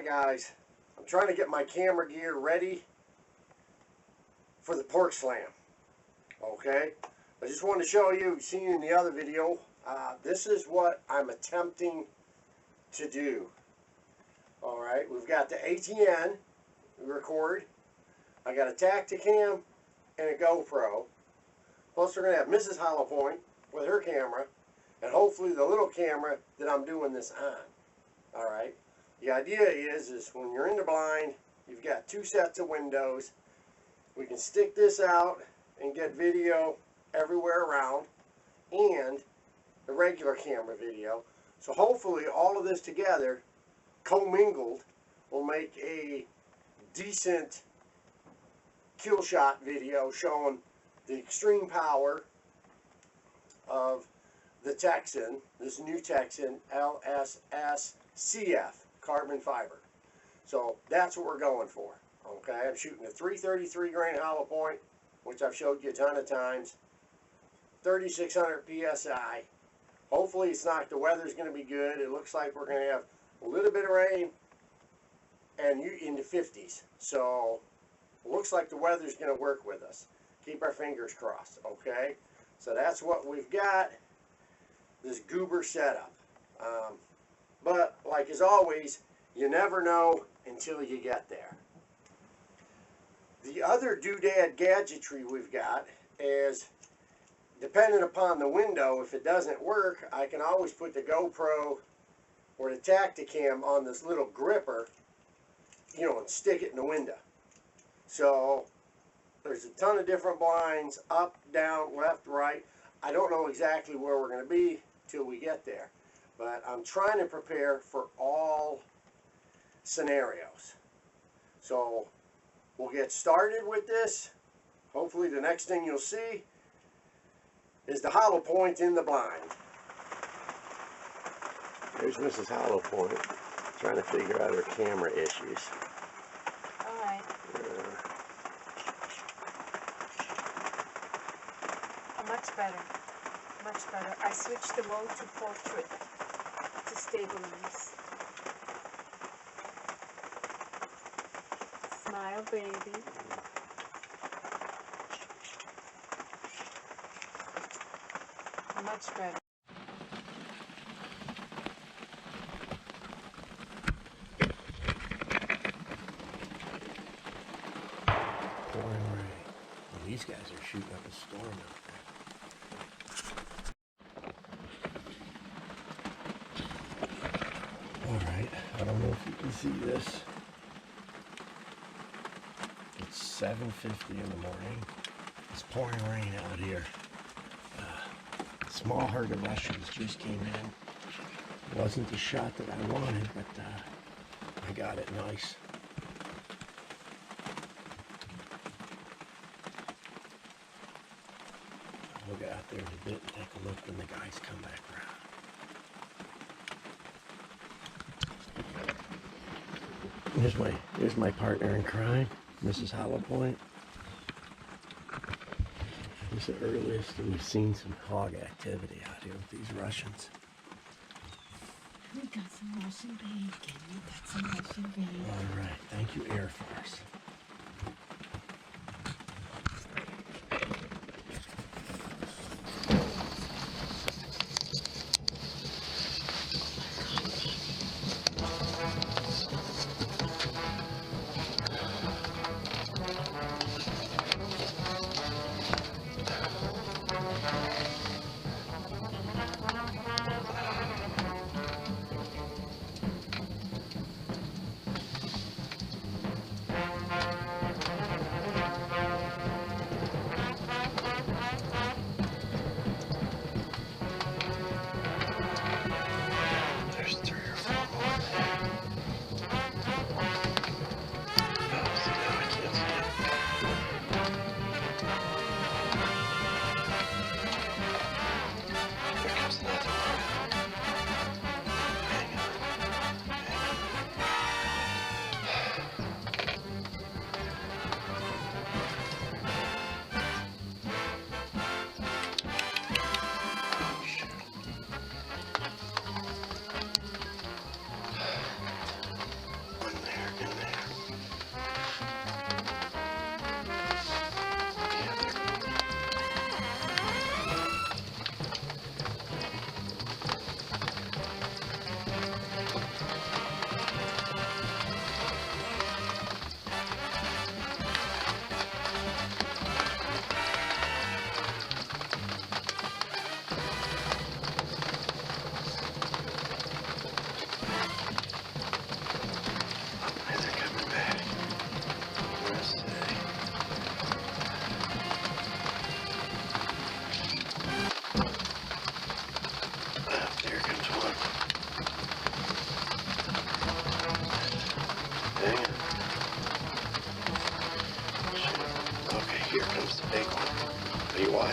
guys, I'm trying to get my camera gear ready for the pork slam. Okay, I just wanted to show you, you've seen in the other video, this is what I'm attempting to do. Alright, we've got the ATN record, I got a Tacticam and a GoPro, plus we're going to have Mrs. Hollow Point with her camera, and hopefully the little camera that I'm doing this on. Alright, the idea is when you're in the blind, you've got two sets of windows. We can stick this out and get video everywhere around, and the regular camera video. So hopefully all of this together, commingled, will make a decent kill shot video showing the extreme power of the Texan, this new Texan LSS CF carbon fiber. So that's what we're going for. Okay, I'm shooting a 333 grain hollow point, which I've showed you a ton of times, 3600 psi. Hopefully it's not, the weather's going to be good. It looks like we're going to have a little bit of rain and in the 50s. So it looks like the weather's going to work with us. Keep our fingers crossed. Okay, so that's what we've got, this goober setup. But like as always, you never know until you get there. The other doodad gadgetry we've got is, depending upon the window, if it doesn't work, I can always put the GoPro or the Tacticam on this little gripper, you know, and stick it in the window. So there's a ton of different blinds, up, down, left, right. I don't know exactly where we're going to be till we get there, but I'm trying to prepare for all scenarios. So we'll get started with this. Hopefully the next thing you'll see is the hollow point in the blind. There's Mrs. Hollow Point trying to figure out her camera issues. Alright. Much better. Much better. I switched the mode to portrait to stabilize. Smile, baby. Much better. Pouring rain. Well, these guys are shooting up a storm out there. Alright, I don't know if you can see this. It's 7:50 in the morning. It's pouring rain out here. Small herd of Russians just came in. Wasn't the shot that I wanted, but I got it nice. We'll get out there in a bit and take a look when the guys come back around. Here's my partner in crime, Mrs. Hollow Point. This is the earliest that we've seen some hog activity out here with these Russians. We got some Russian bacon. We got some Russian bacon. All right, thank you, Air Force.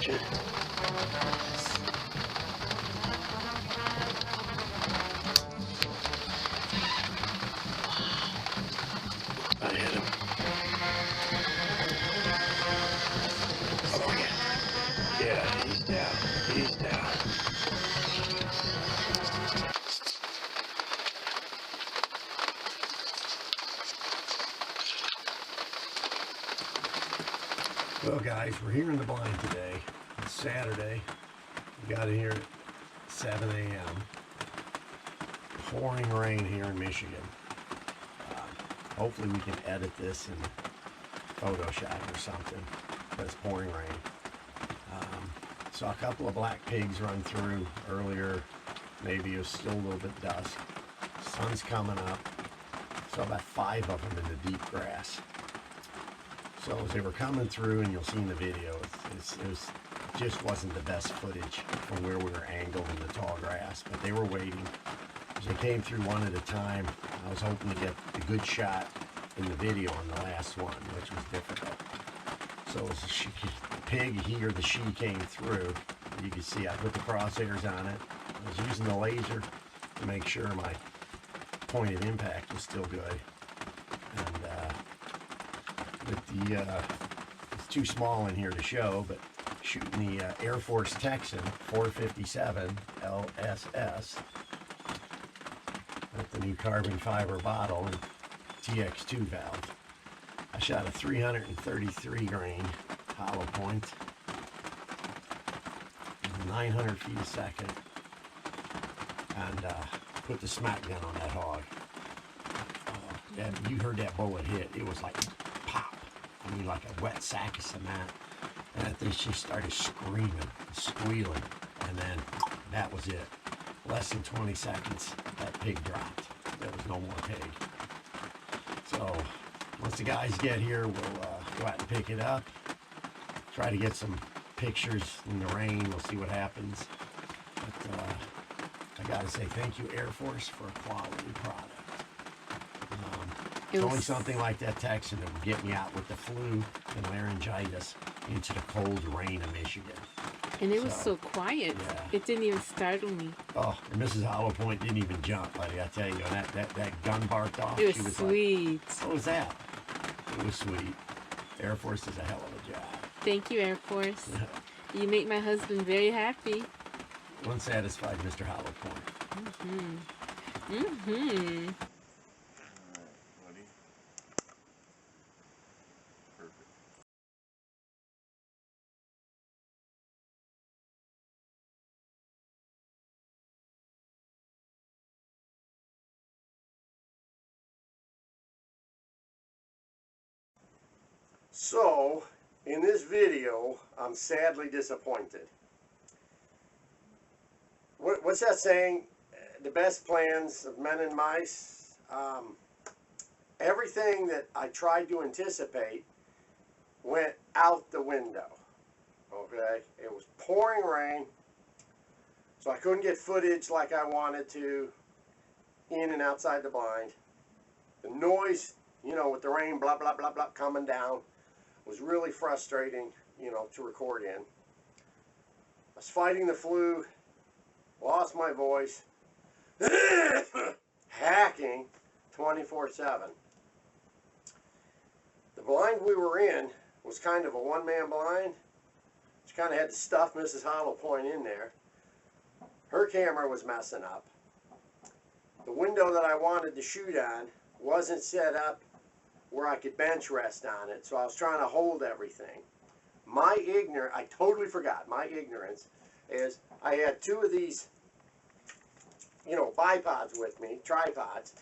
watch it. I hit him. Oh yeah. Yeah, he's down. He's down. Well guys, we're here in the blind today. It's Saturday. We got here at 7 a.m. Pouring rain here in Michigan. Hopefully we can edit this in Photoshop or something, but it's pouring rain. Saw a couple of black pigs run through earlier. Maybe it was still a little bit dusk. Sun's coming up. Saw about 5 of them in the deep grass. So as they were coming through, and you'll see in the video, it just wasn't the best footage from where we were angled in the tall grass, but they were waiting. As they came through one at a time, I was hoping to get a good shot in the video on the last one, which was difficult. So as the pig, he or the she came through, you can see I put the crosshairs on it. I was using the laser to make sure my point of impact was still good. And with the, it's too small in here to show, but shooting the Air Force Texan 457 LSS with the new carbon fiber bottle and TX2 valve. I shot a 333 grain hollow point, 900 feet a second, and put the smack gun on that hog. And you heard that bullet hit. It was like pop. I mean, like a wet sack of cement. And that thing, she started screaming, squealing, and then that was it. Less than 20 seconds, that pig dropped. There was no more pig. So once the guys get here, we'll go out and pick it up. Try to get some pictures in the rain. We'll see what happens. But I gotta say thank you, Air Force, for a quality product. It's only something like that Texan that would get me out with the flu and laryngitis into the cold rain of Michigan. And it was so quiet. Yeah. It didn't even startle me. Oh, and Mrs. Hollow Point didn't even jump, buddy. I tell you, that gun barked off. It was She was sweet. Like, what was that? It was sweet. Air Force does a hell of a job. Thank you, Air Force. You make my husband very happy. Unsatisfied Mr. Hollow Point. Mm-hmm. So, in this video, I'm sadly disappointed. What's that saying? The best plans of men and mice. Everything that I tried to anticipate went out the window. Okay? It was pouring rain, so I couldn't get footage like I wanted to in and outside the blind. The noise, you know, with the rain, blah, blah, blah, blah, coming down, was really frustrating, you know, to record in. I was fighting the flu, lost my voice, hacking 24/7. The blind we were in was kind of a one-man blind. She kind of had to stuff Mrs. Hollow Point in there. Her camera was messing up. The window that I wanted to shoot on wasn't set up where I could bench rest on it, so I was trying to hold everything. I totally forgot, my ignorance is I had 2 of these, you know, bipods with me, tripods.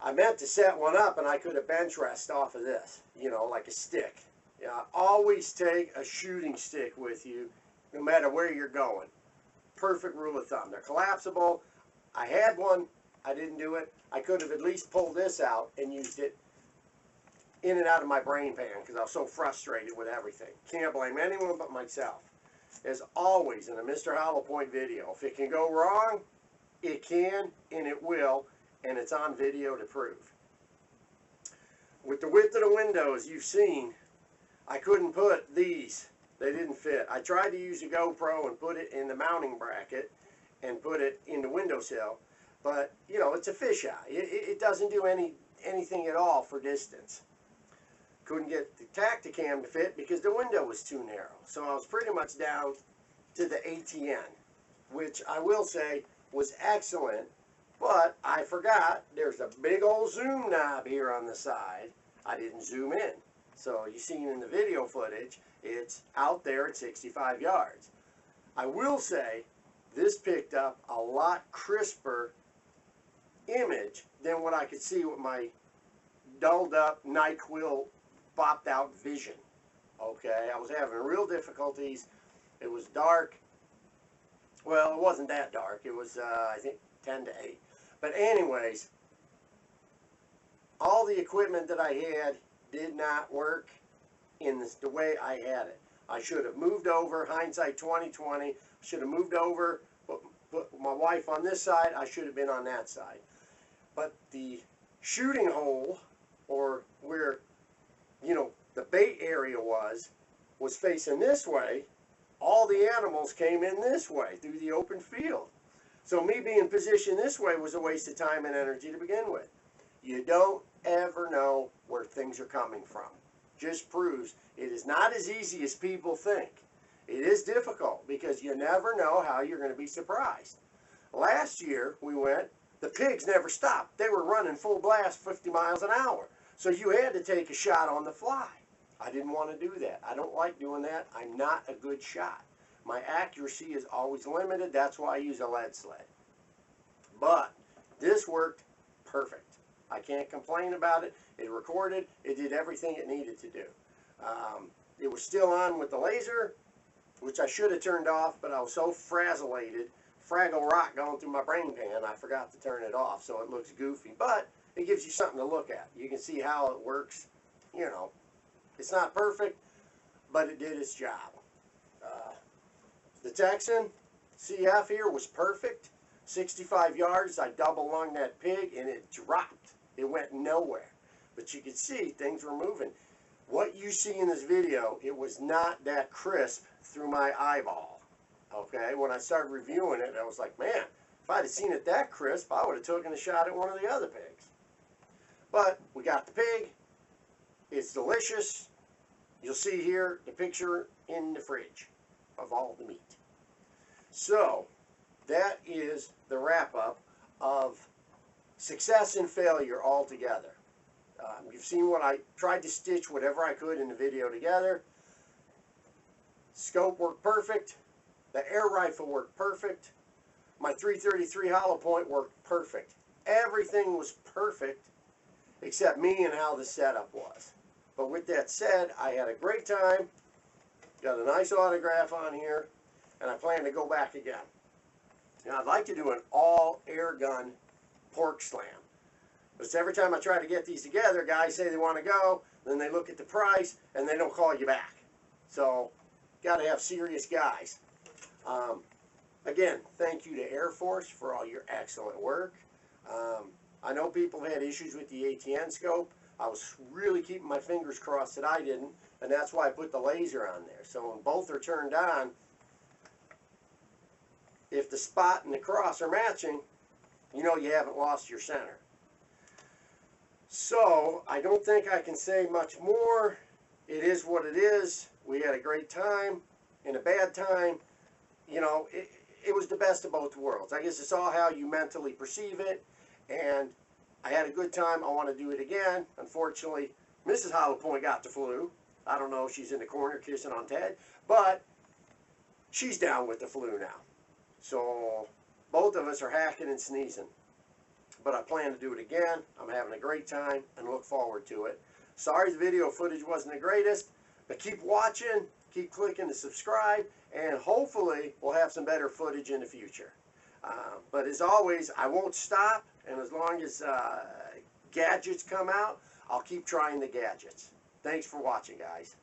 I meant to set one up and I could have bench rest off of this, you know, like a stick. You know, always take a shooting stick with you, no matter where you're going. Perfect rule of thumb. They're collapsible. I had one, I didn't do it. I could have at least pulled this out and used it in and out of my brain pan because I was so frustrated with everything. Can't blame anyone but myself. As always in a Mr. Hollow Point video, if it can go wrong, it can and it will, and it's on video to prove. With the width of the windows you've seen, I couldn't put these They didn't fit. I tried to use a GoPro and put it in the mounting bracket and put it in the windowsill, but you know, it's a fisheye. It doesn't do anything at all for distance. Couldn't get the Tacticam to fit because the window was too narrow. So I was pretty much down to the ATN, which I will say was excellent, but I forgot there's a big old zoom knob here on the side. I didn't zoom in. So you seen in the video footage, it's out there at 65 yards. I will say this picked up a lot crisper image than what I could see with my dulled up NyQuil bopped out vision. Okay, I was having real difficulties. It was dark. Well, it wasn't that dark. It was I think 10 to 8. But anyways, all the equipment that I had did not work in the way I had it. I should have moved over, hindsight 2020, should have moved over, put my wife on this side, I should have been on that side. But the shooting hole, or where, you know, the bait area was facing this way. All the animals came in this way, through the open field. So me being positioned this way was a waste of time and energy to begin with. You don't ever know where things are coming from. Just proves it is not as easy as people think. It is difficult because you never know how you're going to be surprised. Last year we went, the pigs never stopped. They were running full blast 50 miles an hour. So you had to take a shot on the fly. I didn't want to do that. I don't like doing that. I'm not a good shot. My accuracy is always limited. That's why I use a lead sled. But this worked perfect. I can't complain about it. It recorded. It did everything it needed to do. It was still on with the laser, which I should have turned off, but I was so frazzled, Fraggle Rock going through my brain pan, I forgot to turn it off, so it looks goofy. But it gives you something to look at. You can see how it works. You know, it's not perfect, but it did its job. The Texan CF here was perfect. 65 yards, I double lunged that pig, and it dropped. It went nowhere. But you could see things were moving. What you see in this video, it was not that crisp through my eyeball. Okay, when I started reviewing it, I was like, man, if I'd have seen it that crisp, I would have taken a shot at one of the other pigs. But we got the pig. It's delicious. You'll see here the picture in the fridge of all the meat. So that is the wrap-up of success and failure all together. You've seen what I tried to stitch whatever I could in the video together. Scope worked perfect. The air rifle worked perfect. My 333 hollow point worked perfect. Everything was perfect except me and how the setup was. But with that said, I had a great time. Got a nice autograph on here, and I plan to go back again. Now, I'd like to do an all-air gun pork slam. But every time I try to get these together, guys say they want to go, then they look at the price, and they don't call you back. So, got to have serious guys. Again, thank you to Air Force for all your excellent work. I know people had issues with the ATN scope. I was really keeping my fingers crossed that I didn't, and that's why I put the laser on there. So when both are turned on, if the spot and the cross are matching, you know you haven't lost your center. So I don't think I can say much more. It is what it is. We had a great time and a bad time. You know, it was the best of both worlds. I guess it's all how you mentally perceive it. And I had a good time. I want to do it again. Unfortunately, Mrs. Hollow Point got the flu. I don't know if she's in the corner kissing on Ted, but she's down with the flu now. So both of us are hacking and sneezing. But I plan to do it again. I'm having a great time and look forward to it. Sorry the video footage wasn't the greatest, but keep watching, keep clicking to subscribe, and hopefully we'll have some better footage in the future. But as always, I won't stop, and as long as gadgets come out, I'll keep trying the gadgets. Thanks for watching, guys.